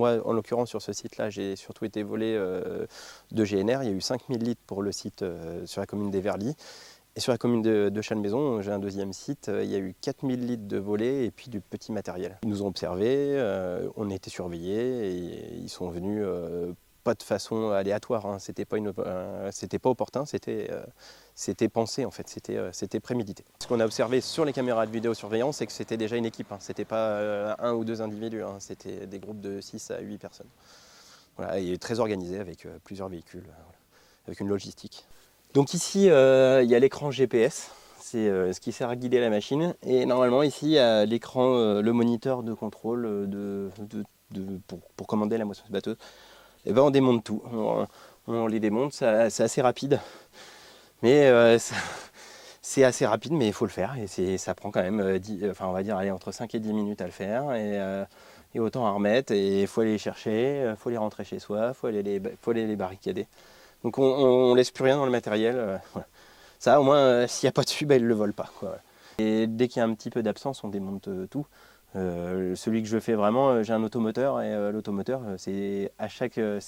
moi, en l'occurrence, sur ce site-là, j'ai surtout été volé de GNR. Il y a eu 5000 litres pour le site sur la commune des Verlis. Et sur la commune de Chalmaison, j'ai un deuxième site, il y a eu 4000 litres de volets et puis du petit matériel. Ils nous ont observés, on a été surveillés et ils sont venus pas de façon aléatoire, hein. C'était pas opportun, c'était pensé en fait, c'était prémédité. Ce qu'on a observé sur les caméras de vidéosurveillance, c'est que c'était déjà une équipe, hein. C'était pas un ou deux individus, hein. C'était des groupes de 6 à 8 personnes. Voilà, et très organisé avec plusieurs véhicules, voilà, avec une logistique. Donc ici, il y a l'écran GPS, c'est ce qui sert à guider la machine. Et normalement, ici, il y a l'écran, le moniteur de contrôle pour commander la moissonneuse batteuse. Et ben on démonte tout, on les démonte, c'est assez rapide. Mais c'est assez rapide, mais il faut le faire. Et ça prend quand même, on va dire, allez, entre 5 et 10 minutes à le faire. Et autant à remettre, et il faut aller les chercher, il faut les rentrer chez soi, il faut aller les barricader. Donc on ne laisse plus rien dans le matériel. Voilà. Ça, au moins, s'il n'y a pas dessus, ils ne le volent pas, quoi. Et dès qu'il y a un petit peu d'absence, on démonte tout. Celui que je fais vraiment, j'ai un automoteur, et l'automoteur, c'est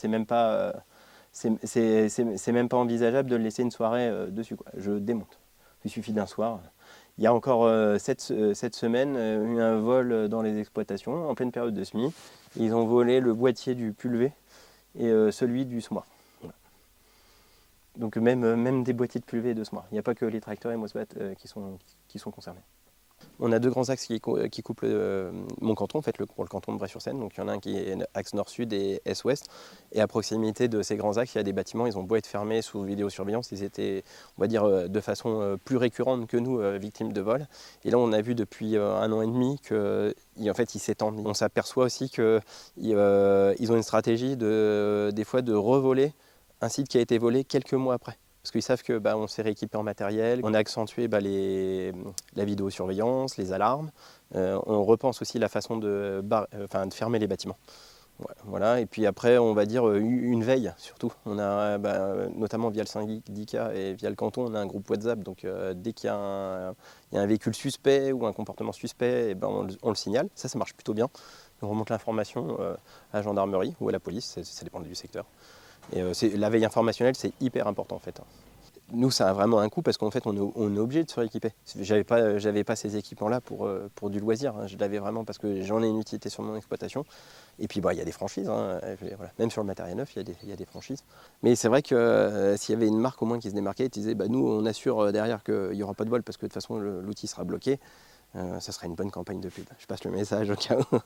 même pas, c'est même pas envisageable de le laisser une soirée dessus, quoi. Je démonte. Il suffit d'un soir. Il y a encore cette semaine eu un vol dans les exploitations, en pleine période de semis. Ils ont volé le boîtier du pulvé et celui du semoir. Donc même des boîtiers de pulvé et de semoir. Il n'y a pas que les tracteurs et Mosbat qui sont concernés. On a deux grands axes qui couplent mon canton, en fait, pour le canton de Bray-sur-Seine. Donc il y en a un qui est axe nord-sud et est-ouest. Et à proximité de ces grands axes, il y a des bâtiments, ils ont beau être fermés sous vidéosurveillance, ils étaient, on va dire, de façon plus récurrente que nous, victimes de vol. Et là, on a vu depuis 1 an et demi qu'en fait, ils s'étendent. On s'aperçoit aussi qu'ils ont une stratégie des fois de revoler un site qui a été volé quelques mois après. Parce qu'ils savent que on s'est rééquipé en matériel, on a accentué la vidéosurveillance, les alarmes. On repense aussi la façon de fermer les bâtiments. Voilà. Et puis après, on va dire une veille surtout. On a notamment via le syndicat et via le canton, on a un groupe WhatsApp. Donc dès qu'il y a un véhicule suspect ou un comportement suspect, on le signale. Ça marche plutôt bien. On remonte l'information à la gendarmerie ou à la police, ça dépend du secteur. Et la veille informationnelle, c'est hyper important en fait. Nous, ça a vraiment un coût parce qu'en fait, on est obligé de se rééquiper. J'avais pas ces équipements-là pour du loisir. Hein. Je l'avais vraiment parce que j'en ai une utilité sur mon exploitation. Et puis, il y a des franchises. Hein. Voilà. Même sur le matériel neuf, il y a des franchises. Mais c'est vrai que s'il y avait une marque au moins qui se démarquait et qui disait, nous, on assure derrière qu'il n'y aura pas de vol parce que de toute façon, l'outil sera bloqué, ça serait une bonne campagne de pub. Je passe le message au cas où.